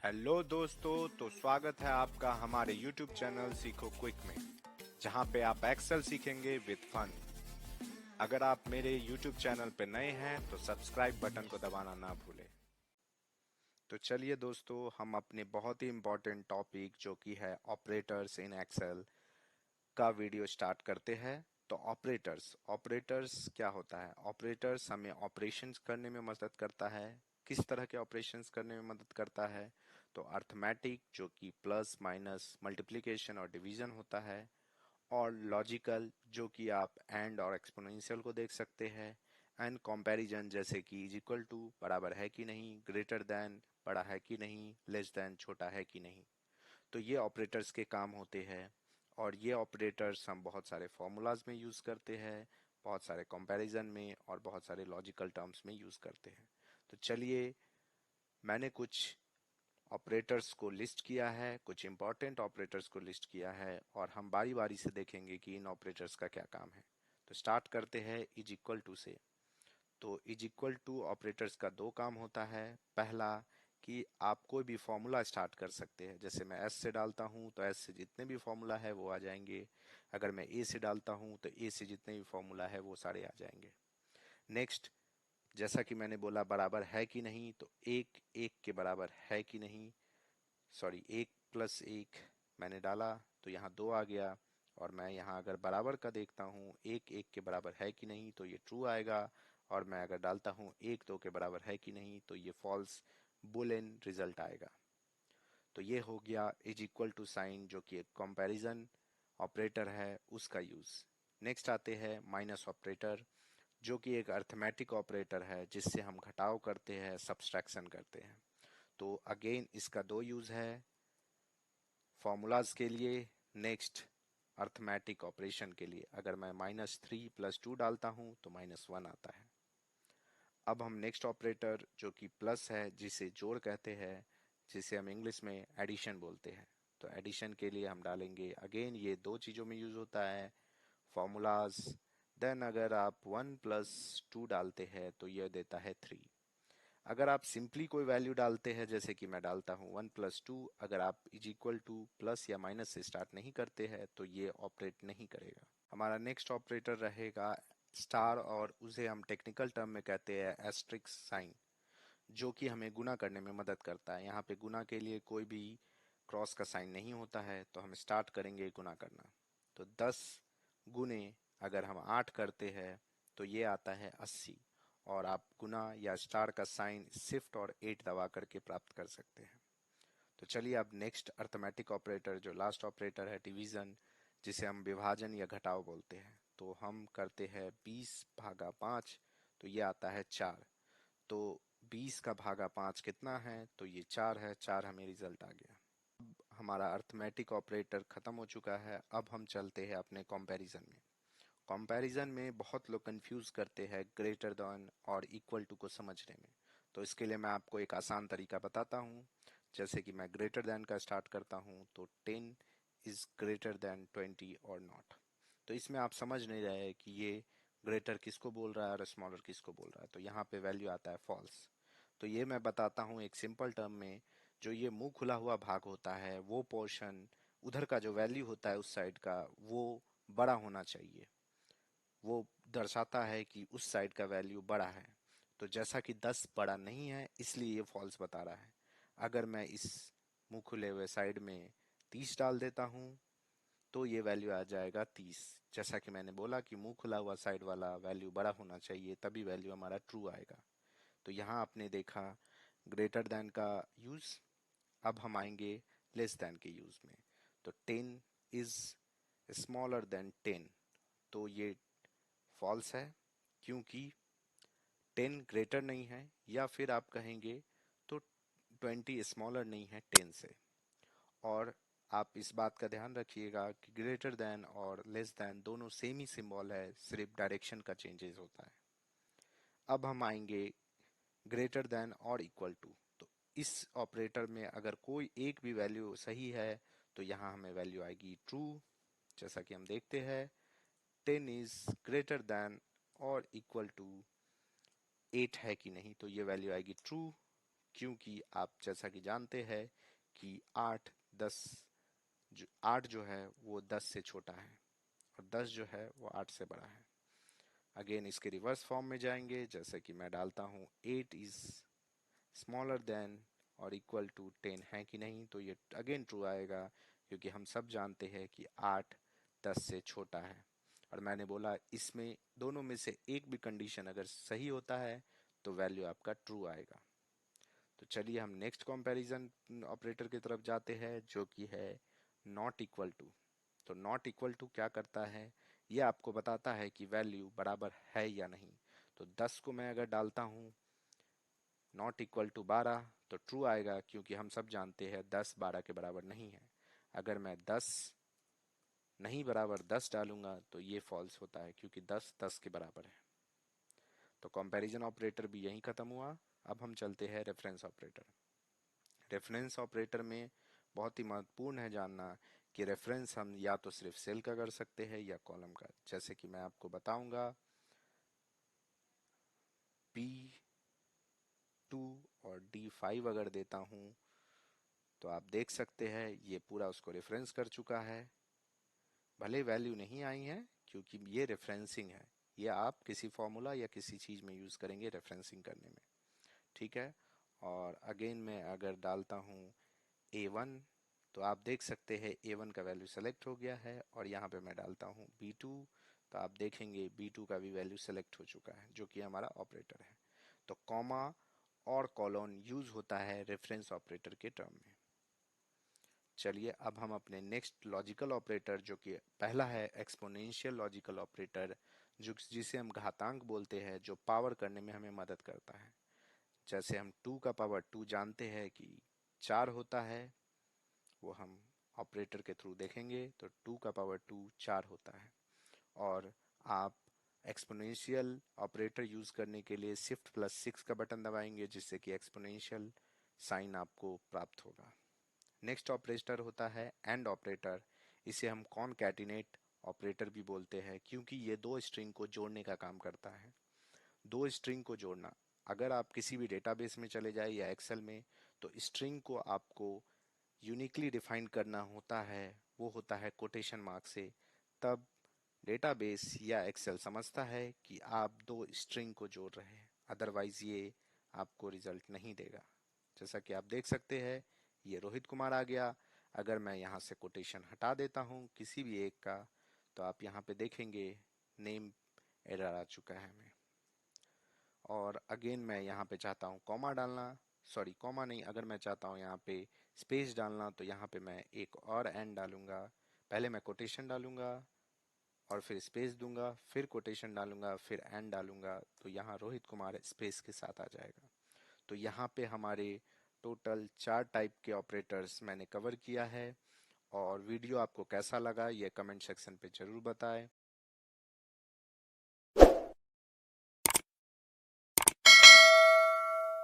Hello दोस्तों, तो स्वागत है आपका हमारे YouTube चैनल सीखो क्विक में, जहां पे आप एक्सेल सीखेंगे विद फन। अगर आप मेरे YouTube चैनल पे नए हैं तो सब्सक्राइब बटन को दबाना ना भूलें। तो चलिए दोस्तों, हम अपने बहुत ही इम्पोर्टेंट टॉपिक जो कि है ऑपरेटर्स इन एक्सेल का वीडियो स्टार्ट करते हैं। तो ऑपरेटर्स ऑपरेटर्स क्या होता है? ऑपरेटर्स हमें ऑपरेशंस करने में मदद करता है। किस तरह के ऑपरेशंस करने में मदद करता है? तो अर्थमेटिक, जो कि प्लस माइनस मल्टीप्लिकेशन और डिवीजन होता है, और लॉजिकल, जो कि आप एंड और एक्सपोनेंशियल को देख सकते हैं, एंड कंपैरिजन, जैसे कि इज इक्वल टू बराबर है कि नहीं, ग्रेटर देन बड़ा है कि नहीं, लेस देन छोटा है कि नहीं। तो ये ऑपरेटर्स के काम होते हैं, और ये ऑपरेटर्स हम बहुत सारे फॉर्मूलाज में यूज़ करते हैं, बहुत सारे कंपैरिजन में और बहुत सारे लॉजिकल टर्म्स में यूज़ करते हैं। तो चलिए, मैंने कुछ ऑपरेटर्स को लिस्ट किया है, कुछ इंपॉर्टेंट ऑपरेटर्स को लिस्ट किया है, और हम बारी बारी से देखेंगे कि इन ऑपरेटर्स का क्या काम है। तो स्टार्ट करते हैं इज इक्वल टू से। तो इज इक्वल टू ऑपरेटर्स का दो काम होता है। पहला, कि आप कोई भी फॉर्मूला स्टार्ट कर सकते हैं। जैसे मैं एस से डालता हूं तो एस से जितने भी फॉर्मूला है वो आ जाएंगे। अगर मैं ए से डालता हूं तो ए से जितने भी फॉर्मूला है वो सारे आ जाएंगे। नेक्स्ट, जैसा कि मैंने बोला बराबर है कि नहीं, तो एक एक के बराबर है कि नहीं, सॉरी, एक प्लस एक मैंने डाला तो यहाँ दो आ गया। और मैं यहाँ अगर बराबर का देखता हूँ, एक एक के बराबर है कि नहीं, तो ये ट्रू आएगा। और मैं अगर डालता हूँ एक दो के बराबर है कि नहीं, तो ये फॉल्स बुलियन रिजल्ट आएगा। तो ये हो गया इज इक्वल टू साइन, जो कि एक कंपैरिजन ऑपरेटर है, उसका यूज। नेक्स्ट आते हैं माइनस ऑपरेटर, जो कि एक अर्थमेटिक ऑपरेटर है, जिससे हम घटाव करते हैं, सब्सट्रैक्शन करते हैं। तो अगेन इसका दो यूज है, फॉर्मूलाज के लिए, नेक्स्ट अर्थमेटिक ऑपरेशन के लिए। अगर मैं -3 + 2 डालता हूं तो -1 आता है। अब हम नेक्स्ट ऑपरेटर, जो कि प्लस है, जिसे जोड़ कहते हैं, जिसे हम इंग्लिश में एडिशन बोलते हैं। तो एडिशन के लिए हम डालेंगे, अगेन ये दो चीज़ों में यूज होता है, फॉर्मूलाज। देन अगर आप 1 + 2 डालते हैं तो यह देता है 3। अगर आप सिंपली कोई वैल्यू डालते हैं, जैसे कि मैं डालता हूँ 1 + 2, अगर आप इज इक्वल टू प्लस या माइनस से स्टार्ट नहीं करते हैं तो ये ऑपरेट नहीं करेगा। हमारा नेक्स्ट ऑपरेटर रहेगा स्टार, और उसे हम टेक्निकल टर्म में कहते हैं एस्ट्रिक्स साइन, जो कि हमें गुना करने में मदद करता है। यहाँ पे गुना के लिए कोई भी क्रॉस का साइन नहीं होता है, तो हम स्टार्ट करेंगे गुना करना। तो 10 गुने अगर हम 8 करते हैं तो ये आता है 80। और आप गुना या स्टार का साइन शिफ्ट और 8 दबा करके प्राप्त कर सकते हैं। तो चलिए, अब नेक्स्ट अर्थमेटिक ऑपरेटर, जो लास्ट ऑपरेटर है, डिवीजन, जिसे हम विभाजन या घटाव बोलते हैं। तो हम करते हैं 20/5, तो ये आता है 4। तो 20 का भागा 5 कितना है, तो ये 4 है। 4 हमें रिजल्ट आ गया। अब हमारा अर्थमेटिक ऑपरेटर खत्म हो चुका है। अब हम चलते हैं अपने कंपैरिजन में। कंपैरिजन में बहुत लोग कंफ्यूज करते हैं ग्रेटर देन और इक्वल टू को समझने में। तो इसके लिए मैं आपको एक आसान तरीका बताता हूँ। जैसे कि मैं ग्रेटर देन का स्टार्ट करता हूँ, तो 10 इज ग्रेटर देन 20 और नॉट। तो इसमें आप समझ नहीं रहे कि ये ग्रेटर किसको बोल रहा है और स्मॉलर किसको बोल रहा है। तो यहाँ पे वैल्यू आता है फॉल्स। तो ये मैं बताता हूँ एक सिंपल टर्म में। जो ये मुंह खुला हुआ भाग होता है, वो पोर्शन, उधर का जो वैल्यू होता है उस साइड का, वो बड़ा होना चाहिए। वो दर्शाता है कि उस साइड का वैल्यू बड़ा है। तो जैसा कि 10 बड़ा नहीं है, इसलिए ये फॉल्स बता रहा है। अगर मैं इस मुंह खुले हुए साइड में 30 डाल देता हूँ तो ये वैल्यू आ जाएगा 30। जैसा कि मैंने बोला कि मुंह खुला हुआ साइड वाला वैल्यू बड़ा होना चाहिए, तभी वैल्यू हमारा ट्रू आएगा। तो यहाँ आपने देखा ग्रेटर देन का यूज। अब हम आएंगे लेस देन के यूज में। तो 10 इज स्मॉलर देन 10, तो ये फॉल्स है, क्योंकि 10 ग्रेटर नहीं है, या फिर आप कहेंगे तो 20 स्मॉलर नहीं है 10 से। और आप इस बात का ध्यान रखिएगा कि ग्रेटर देन और लेस देन दोनों सेम ही सिंबल है, सिर्फ डायरेक्शन का चेंजेस होता है। अब हम आएंगे ग्रेटर देन और इक्वल टू। तो इस ऑपरेटर में अगर कोई एक भी वैल्यू सही है तो यहाँ हमें वैल्यू आएगी ट्रू। जैसा कि हम देखते हैं, 10 इज ग्रेटर देन और इक्वल टू 8 है कि नहीं, तो ये वैल्यू आएगी ट्रू। क्योंकि आप जैसा कि जानते हैं कि 8 जो है वो 10 से छोटा है और 10 जो है वो 8 से बड़ा है। अगेन इसके रिवर्स फॉर्म में जाएंगे, जैसे कि मैं डालता हूँ 8 इज स्मॉलर देन और इक्वल टू 10 है कि नहीं, तो ये अगेन ट्रू आएगा क्योंकि हम सब जानते हैं कि 8 10 से छोटा है। और मैंने बोला इसमें दोनों में से एक भी कंडीशन अगर सही होता है तो वैल्यू आपका ट्रू आएगा। तो चलिए हम नेक्स्ट कंपैरिजन ऑपरेटर की तरफ जाते हैं, जो कि है नॉट इक्वल टू। तो नॉट इक्वल टू क्या करता है, ये आपको बताता है कि वैल्यू बराबर है या नहीं। तो 10 को मैं अगर डालता हूँ नॉट इक्वल टू 12 तो ट्रू आएगा क्योंकि हम सब जानते हैं 10 12 के बराबर नहीं है। अगर मैं 10 नहीं बराबर 10 डालूंगा तो ये फॉल्स होता है क्योंकि 10 10 के बराबर है। तो कंपैरिजन ऑपरेटर भी यहीं खत्म हुआ। अब हम चलते हैं रेफरेंस ऑपरेटर। रेफरेंस ऑपरेटर में बहुत ही महत्वपूर्ण है जानना कि रेफरेंस हम या तो सिर्फ सेल का कर सकते हैं या कॉलम का। जैसे कि मैं आपको बताऊंगा P2 और D5 अगर देता हूं तो आप देख सकते हैं ये पूरा उसको रेफरेंस कर चुका है। भले वैल्यू नहीं आई है क्योंकि ये रेफरेंसिंग है, ये आप किसी फॉर्मूला या किसी चीज में यूज करेंगे रेफरेंसिंग करने में, ठीक है। और अगेन मैं अगर डालता हूँ A1 तो आप देख सकते हैं A1 का वैल्यू सेलेक्ट हो गया है और यहाँ पे मैं डालता हूँ B2 तो आप देखेंगे B2 का भी वैल्यू सेलेक्ट हो चुका है जो कि हमारा ऑपरेटर है। तो कॉमा और कॉलन यूज होता है रेफरेंस ऑपरेटर के टर्म में। चलिए अब हम अपने नेक्स्ट लॉजिकल ऑपरेटर, जो कि पहला है एक्सपोनेंशियल लॉजिकल ऑपरेटर, जो जिसे हम घातांक बोलते हैं, जो पावर करने में हमें मदद करता है। जैसे हम 2 का पावर 2 जानते हैं कि 4 होता है, वो हम ऑपरेटर के थ्रू देखेंगे तो 2 का पावर 2 4 होता है। और आप एक्सपोनेंशियल ऑपरेटर यूज करने के लिए शिफ्ट प्लस 6 का बटन दबाएंगे जिससे कि एक्सपोनेंशियल साइन आपको प्राप्त होगा। नेक्स्ट ऑपरेटर होता है एंड ऑपरेटर। इसे हम कॉनकैटिनेट ऑपरेटर भी बोलते हैं क्योंकि ये दो स्ट्रिंग को जोड़ने का काम करता है। दो स्ट्रिंग को जोड़ना, अगर आप किसी भी डेटाबेस में चले जाए या एक्सेल में, तो स्ट्रिंग को आपको यूनिकली डिफाइन करना होता है, वो होता है कोटेशन मार्क से। तब डेटाबेस या एक्सेल समझता है कि आप दो स्ट्रिंग को जोड़ रहे हैं, अदरवाइज ये आपको रिजल्ट नहीं देगा। जैसा कि आप देख सकते हैं ये रोहित कुमार आ गया। अगर मैं यहाँ से कोटेशन हटा देता हूँ किसी भी एक का तो आप यहाँ पे देखेंगे नेम एरर आ चुका है हमें। और अगेन मैं यहाँ पे चाहता हूँ कॉमा डालना, सॉरी कॉमा नहीं, अगर मैं चाहता हूँ यहाँ पे स्पेस डालना तो यहाँ पे मैं एक और एंड डालूंगा। पहले मैं कोटेशन डालूंगा और फिर स्पेस दूंगा, फिर कोटेशन डालूंगा, फिर एंड डालूंगा, तो यहाँ रोहित कुमार स्पेस के साथ आ जाएगा। तो यहाँ पे हमारे टोटल 4 टाइप के ऑपरेटर्स मैंने कवर किया है। और वीडियो आपको कैसा लगा ये कमेंट सेक्शन पे जरूर बताएं।